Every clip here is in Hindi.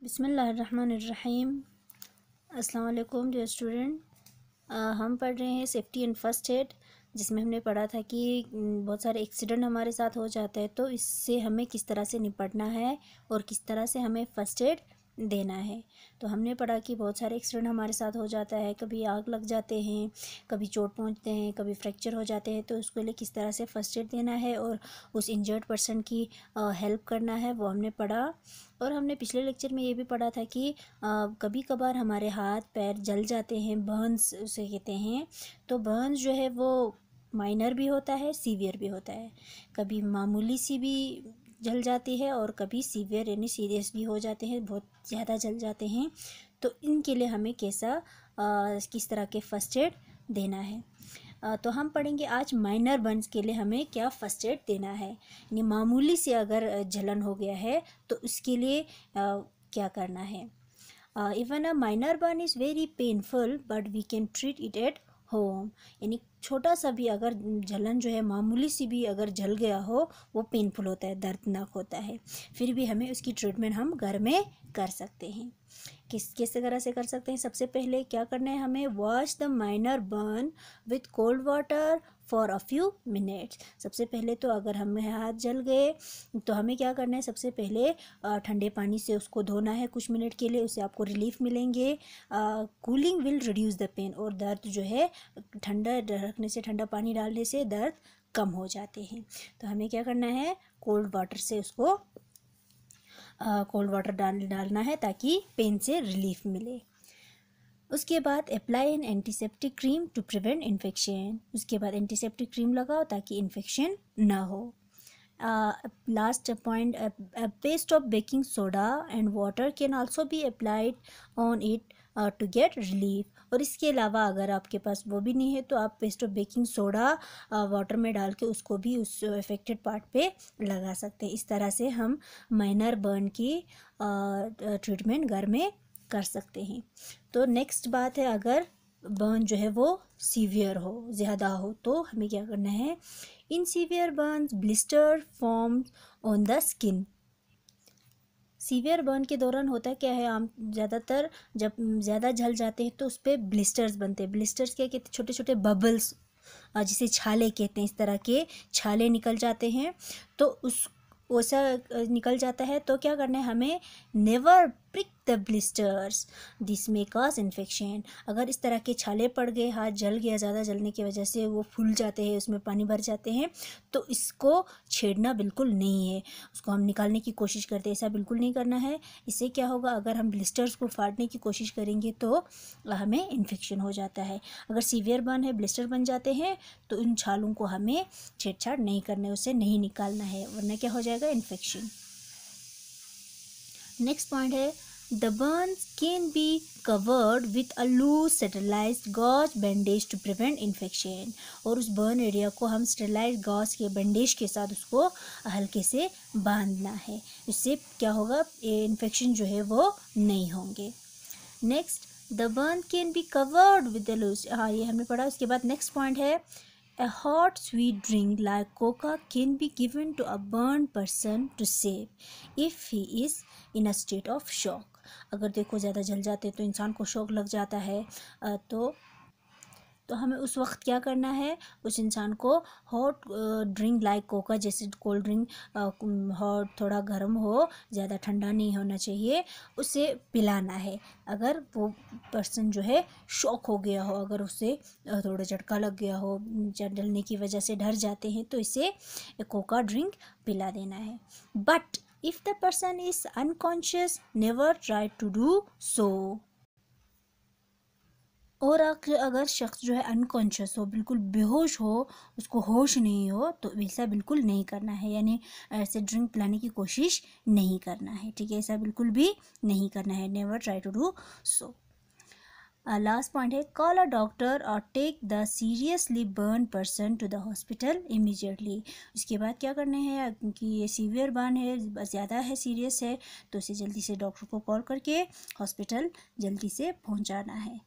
बिस्मिल्लाहिर्रहमानिर्रहीम। अस्सलाम वालेकुम डियर स्टूडेंट। हम पढ़ रहे हैं सेफ्टी एंड फर्स्ट एड, जिसमें हमने पढ़ा था कि बहुत सारे एक्सीडेंट हमारे साथ हो जाते हैं, तो इससे हमें किस तरह से निपटना है और किस तरह से हमें फ़र्स्ट एड देना है। तो हमने पढ़ा कि बहुत सारे एक्सीडेंट हमारे साथ हो जाता है, कभी आग लग जाते हैं, कभी चोट पहुंचते हैं, कभी फ्रैक्चर हो जाते हैं, तो उसके लिए किस तरह से फ़र्स्ट एड देना है और उस इंजर्ड पर्सन की हेल्प करना है, वो हमने पढ़ा। और हमने पिछले लेक्चर में ये भी पढ़ा था कि कभी कभार हमारे हाथ पैर जल जाते हैं, बर्न्स उसे कहते हैं। तो बर्न्स जो है वो माइनर भी होता है, सीवियर भी होता है। कभी मामूली सी भी जल जाती है और कभी सीवियर यानी सीरियस भी हो जाते हैं, बहुत ज़्यादा जल जाते हैं। तो इनके लिए हमें किस तरह के फ़र्स्ट एड देना है। तो हम पढ़ेंगे आज माइनर बर्न्स के लिए हमें क्या फ़र्स्ट एड देना है, यानी मामूली से अगर जलन हो गया है तो उसके लिए क्या करना है। Even a minor burn is very painful but we can treat it at home. यानी छोटा सा भी अगर जलन जो है, मामूली सी भी अगर जल गया हो, वो पेनफुल होता है, दर्दनाक होता है, फिर भी हमें उसकी ट्रीटमेंट हम घर में कर सकते हैं। किस तरह से कर सकते हैं। सबसे पहले क्या करना है, हमें wash the minor burn with cold water for a few minutes. सबसे पहले तो अगर हमें हाथ जल गए तो हमें क्या करना है, सबसे पहले ठंडे पानी से उसको धोना है कुछ मिनट के लिए, उससे आपको रिलीफ मिलेंगे। Cooling will reduce the pain, और दर्द जो है ठंडा रखने से, ठंडा पानी डालने से दर्द कम हो जाते हैं। तो हमें क्या करना है, कोल्ड वाटर से उसको कोल्ड वाटर डालना है ताकि पेन से रिलीफ मिले। उसके बाद apply an antiseptic cream to prevent infection. उसके बाद एंटीसेप्टिक क्रीम लगाओ ताकि इन्फेक्शन ना हो। Last point, paste of baking soda and water can also be applied on it to get relief. और इसके अलावा अगर आपके पास वो भी नहीं है तो आप paste of baking soda water में डाल के उसको भी उस अफेक्टेड पार्ट पे लगा सकते हैं। इस तरह से हम माइनर बर्न की ट्रीटमेंट घर में कर सकते हैं। तो नेक्स्ट बात है, अगर बर्न जो है वो सीवियर हो, ज़्यादा हो, तो हमें क्या करना है। In severe Burns blister form on the skin. Severe burn के दौरान होता क्या है, आम ज़्यादातर जब ज़्यादा जल जाते हैं तो उस पर ब्लिस्टर्स बनते हैं। ब्लिस्टर्स क्या कहते हैं, छोटे छोटे बबल्स, जिसे छाले कहते हैं, इस तरह के छाले निकल जाते हैं। तो उस वैसा निकल जाता है तो क्या करना है हमें, never prick the blisters, this may cause infection. अगर इस तरह के छाले पड़ गए, हाथ जल गया, ज़्यादा जलने की वजह से वो फूल जाते हैं, उसमें पानी भर जाते हैं, तो इसको छेड़ना बिल्कुल नहीं है, उसको हम निकालने की कोशिश करते हैं, ऐसा बिल्कुल नहीं करना है। इससे क्या होगा, अगर हम ब्लिस्टर्स को फाड़ने की कोशिश करेंगे तो हमें इन्फेक्शन हो जाता है। अगर सीवियर बर्न है, ब्लिस्टर बन जाते हैं, तो इन छालों को हमें छेड़छाड़ नहीं करना है, उसे नहीं निकालना है, वरना क्या हो जाएगा, इन्फेक्शन। नेक्स्ट पॉइंट है, the burns can be covered with a loose sterilised gauze bandage to prevent infection. और उस बर्न एरिया को हम स्टेरिलाइज्ड गॉज के बैंडेज के साथ उसको हल्के से बांधना है, इससे क्या होगा, इन्फेक्शन जो है वो नहीं होंगे। Next, the burn can be covered with the loose, हाँ ये हमने पढ़ा। उसके बाद नेक्स्ट पॉइंट है, a hot sweet drink like coca can be given to a burned person to save if he is in a state of shock। अगर देखो ज़्यादा जल जाते तो इंसान को शॉक लग जाता है, तो हमें उस वक्त क्या करना है, उस इंसान को हॉट ड्रिंक लाइक कोका, जैसे कोल्ड ड्रिंक हॉट, थोड़ा गर्म हो, ज़्यादा ठंडा नहीं होना चाहिए, उसे पिलाना है। अगर वो पर्सन जो है शॉक हो गया हो, अगर उसे थोड़ा झटका लग गया हो, जलने की वजह से डर जाते हैं, तो इसे कोका ड्रिंक पिला देना है। But if the person is unconscious, never try to do so. और अगर शख्स जो है अनकॉन्शियस हो, बिल्कुल बेहोश हो, उसको होश नहीं हो, तो ऐसा बिल्कुल नहीं करना है, यानी ऐसे ड्रिंक पिलाने की कोशिश नहीं करना है, ठीक है, ऐसा बिल्कुल भी नहीं करना है, never try to do so. Last point है, कॉल अ डॉक्टर और take the seriously burn person to the hospital immediately. उसके बाद क्या करना है, क्योंकि ये सीवियर बर्न है, ज़्यादा है, सीरियस है, तो इसे जल्दी से डॉक्टर को कॉल करके हॉस्पिटल जल्दी से पहुंचाना है।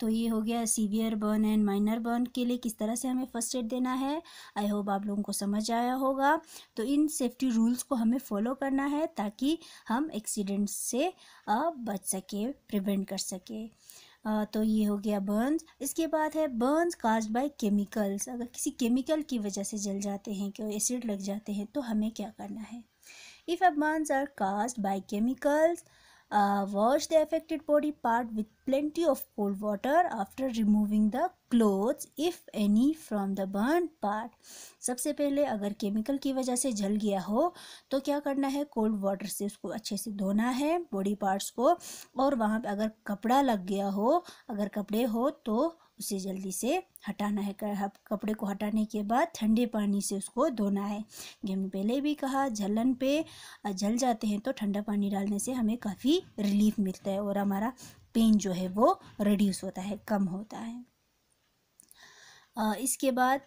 तो ये हो गया severe burn and minor burn के लिए किस तरह से हमें फर्स्ट एड देना है। आई होप आप लोगों को समझ आया होगा। तो इन सेफ्टी रूल्स को हमें फॉलो करना है ताकि हम एक्सीडेंट से बच सके, प्रिवेंट कर सके। तो ये हो गया बर्न्स। इसके बाद है बर्न्स काज्ड बाय केमिकल्स। अगर किसी केमिकल की वजह से जल जाते हैं, कि एसिड लग जाते हैं, तो हमें क्या करना है। If a burns are caused by chemicals, wash the affected body part with plenty of cold water after removing the clothes if any from the burnt part। सबसे पहले अगर केमिकल की वजह से जल गया हो तो क्या करना है, कोल्ड वाटर से उसको अच्छे से धोना है बॉडी पार्ट्स को, और वहाँ पे अगर कपड़ा लग गया हो, अगर कपड़े हो तो उसे जल्दी से हटाना है। कपड़े को हटाने के बाद ठंडे पानी से उसको धोना है। ये हमने पहले भी कहा, जलन पे जल जाते हैं तो ठंडा पानी डालने से हमें काफ़ी रिलीफ मिलता है और हमारा पेन जो है वो रिड्यूस होता है, कम होता है। इसके बाद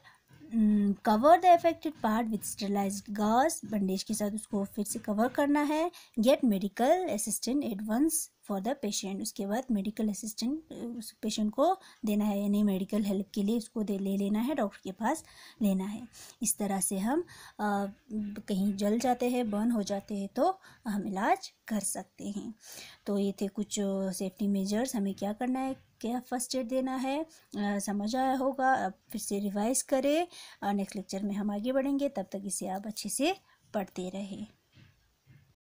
cover the affected part with sterilised gauze. Bandage के साथ उसको फिर से कवर करना है। Get medical assistant advance for the patient. उसके बाद मेडिकल असिस्टेंट उस पेशेंट को देना है, यानी मेडिकल हेल्प के लिए उसको ले लेना है, डॉक्टर के पास लेना है। इस तरह से हम कहीं जल जाते हैं, बर्न हो जाते हैं तो हम इलाज कर सकते हैं। तो ये थे कुछ सेफ्टी मेजर्स, हमें क्या करना है, क्या फर्स्ट एड देना है। समझ आया होगा, अब फिर से रिवाइज करें। नेक्स्ट लेक्चर में हम आगे बढ़ेंगे, तब तक इसे आप अच्छे से पढ़ते रहें।